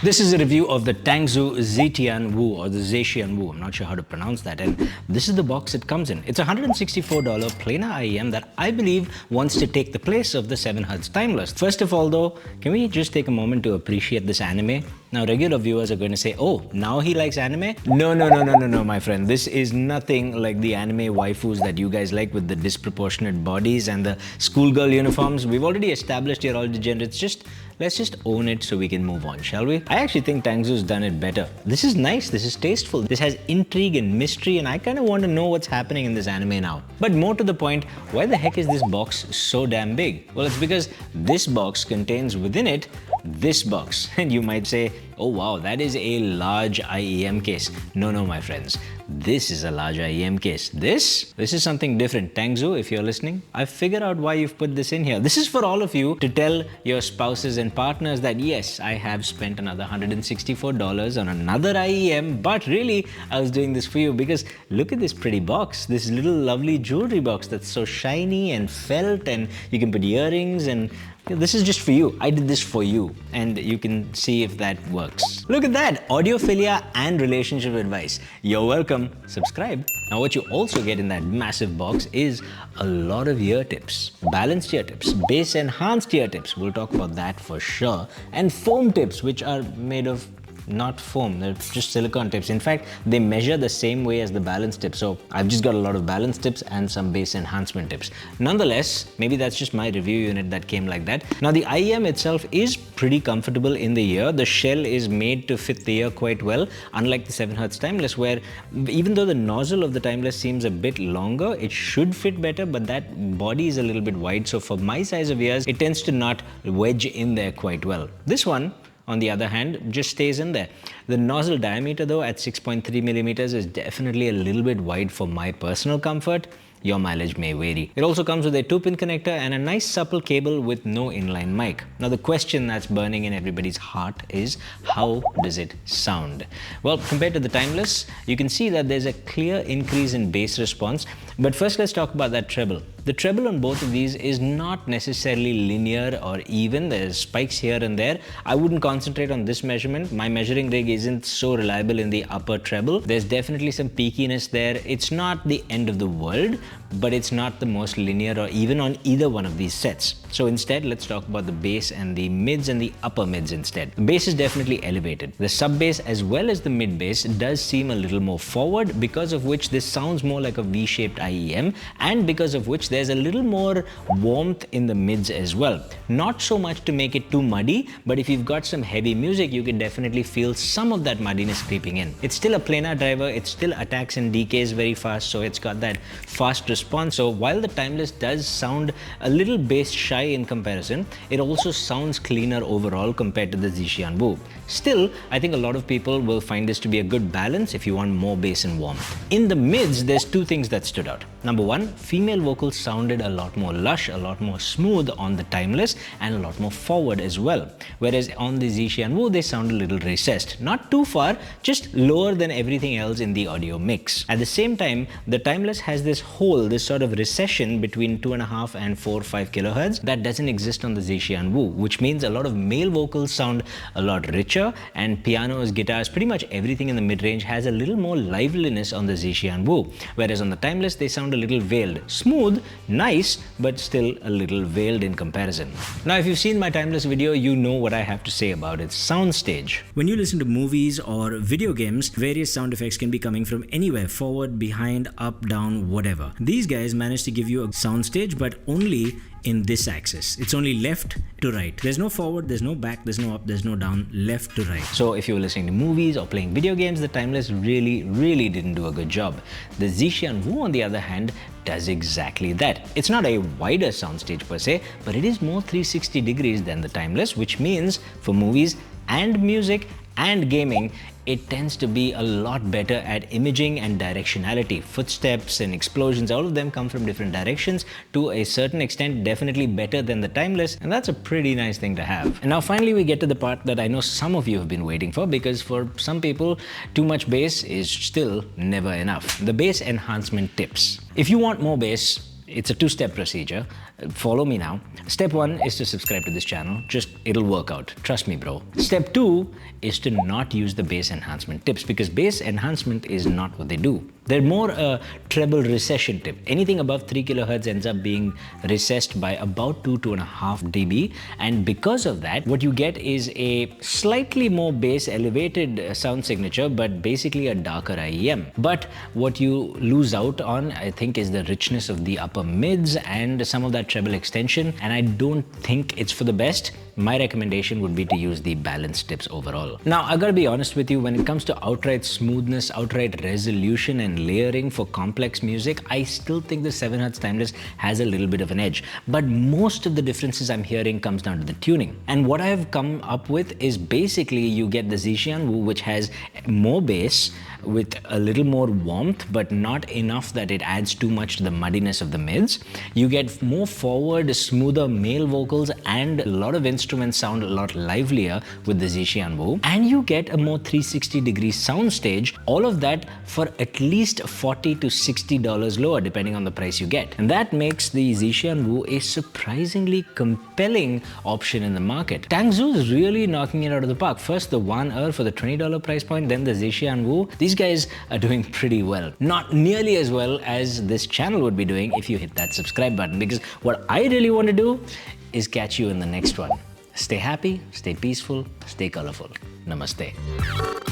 This is a review of the Tangzu Zetian Wu, or the Zetian Wu. I'm not sure how to pronounce that. And this is the box it comes in. It's a $164 planar IEM that I believe wants to take the place of the 7Hz timeless. First of all though, can we just take a moment to appreciate this anime? Now regular viewers are going to say, oh, now he likes anime? No, my friend. This is nothing like the anime waifus that you guys like with the disproportionate bodies and the schoolgirl uniforms. We've already established you're all degenerates. Let's just own it so we can move on, shall we? I actually think Tangzu's done it better. This is nice, this is tasteful, this has intrigue and mystery, and I kind of want to know what's happening in this anime now. But more to the point, why the heck is this box so damn big? Well, it's because this box contains within it this box. And you might say, oh wow, that is a large IEM case. No, my friends. This is a large IEM case. This is something different. Tangzu, if you're listening, I've figured out why you've put this in here. This is for all of you to tell your spouses and partners that yes, I have spent another $164 on another IEM, but really, I was doing this for you because look at this pretty box, this little lovely jewelry box that's so shiny and felt, and you can put earrings, and this is just for you. I did this for you, and you can see if that works. Look at that, audiophilia and relationship advice. You're welcome. Subscribe. Now what you also get in that massive box is a lot of ear tips. Balanced ear tips, bass enhanced ear tips, we'll talk about that for sure, and foam tips, which are made of not foam, they're just silicone tips. In fact, they measure the same way as the balance tips. So I've just got a lot of balance tips and some bass enhancement tips. Nonetheless, maybe that's just my review unit that came like that. Now the IEM itself is pretty comfortable in the ear. The shell is made to fit the ear quite well, unlike the 7Hz timeless, where even though the nozzle of the timeless seems a bit longer, it should fit better, but that body is a little bit wide. So for my size of ears, it tends to not wedge in there quite well. This one, on the other hand, just stays in there. The nozzle diameter though at 6.3 millimeters is definitely a little bit wide for my personal comfort. Your mileage may vary. It also comes with a 2-pin connector and a nice supple cable with no inline mic. Now the question that's burning in everybody's heart is, how does it sound? Well, compared to the timeless, you can see that there's a clear increase in bass response. But first let's talk about that treble. The treble on both of these is not necessarily linear or even. There's spikes here and there. I wouldn't concentrate on this measurement. My measuring rig isn't so reliable in the upper treble. There's definitely some peakiness there. It's not the end of the world, but it's not the most linear or even on either one of these sets. So instead, let's talk about the bass and the mids and the upper mids instead. The bass is definitely elevated. The sub bass as well as the mid bass does seem a little more forward, because of which this sounds more like a V-shaped IEM, and because of which there's a little more warmth in the mids as well. Not so much to make it too muddy, but if you've got some heavy music, you can definitely feel some of that muddiness creeping in. It's still a planar driver, it still attacks and decays very fast, so it's got that fast response. So while the timeless does sound a little bass shy in comparison, it also sounds cleaner overall compared to the Zetian Wu. Still, I think a lot of people will find this to be a good balance if you want more bass and warmth. In the mids, there's two things that stood out. Number one, female vocals sounded a lot more lush, a lot more smooth on the timeless, and a lot more forward as well. Whereas on the Zetian Wu, they sound a little recessed. Not too far, just lower than everything else in the audio mix. At the same time, the timeless has this hole, this sort of recession between 2.5 and 4-5 kilohertz that doesn't exist on the Zetian Wu, which means a lot of male vocals sound a lot richer, and pianos, guitars, pretty much everything in the mid-range has a little more liveliness on the Zetian Wu. Whereas on the timeless, they sound a little veiled. Smooth, nice, but still a little veiled in comparison. Now, if you've seen my timeless video, you know what I have to say about its Soundstage. When you listen to movies or video games, various sound effects can be coming from anywhere, forward, behind, up, down, whatever. These guys managed to give you a soundstage, but only in this axis. It's only left to right. There's no forward, there's no back, there's no up, there's no down, left to right. So if you were listening to movies or playing video games, the timeless really didn't do a good job. The Zetian Wu, on the other hand, does exactly that. It's not a wider soundstage per se, but it is more 360 degrees than the timeless, which means for movies and music and gaming, it tends to be a lot better at imaging and directionality. Footsteps and explosions, all of them come from different directions. To a certain extent, definitely better than the timeless, and that's a pretty nice thing to have. And now finally we get to the part that I know some of you have been waiting for, because for some people, too much bass is still never enough. The bass enhancement tips. If you want more bass, it's a two-step procedure. follow me now. Step 1 is to subscribe to this channel. Just, it'll work out. Trust me, bro. Step 2 is to not use the bass enhancement tips, because bass enhancement is not what they do. They're more a treble recession tip. Anything above 3 kilohertz ends up being recessed by about 2.5 dB. And because of that, what you get is a slightly more bass elevated sound signature, but basically a darker IEM. But what you lose out on, I think, is the richness of the upper mids and some of that treble extension. And I don't think it's for the best. My recommendation would be to use the balanced tips overall. Now, I gotta be honest with you, when it comes to outright smoothness, outright resolution and layering for complex music, I still think the 7Hz Timeless has a little bit of an edge. But most of the differences I'm hearing comes down to the tuning. And what I have come up with is basically you get the Zetian Wu, which has more bass with a little more warmth, but not enough that it adds too much to the muddiness of the mids. You get more forward, smoother male vocals, and a lot of instruments sound a lot livelier with the Zetian Wu. And you get a more 360-degree soundstage, all of that for at least $40 to $60 lower, depending on the price you get. And that makes the Zetian Wu a surprisingly compelling option in the market. Tangzu is really knocking it out of the park. First the One for the $20 price point, then the Zetian Wu. These guys are doing pretty well. Not nearly as well as this channel would be doing if you hit that subscribe button, because what I really want to do is catch you in the next one. Stay happy, stay peaceful, stay colorful. Namaste.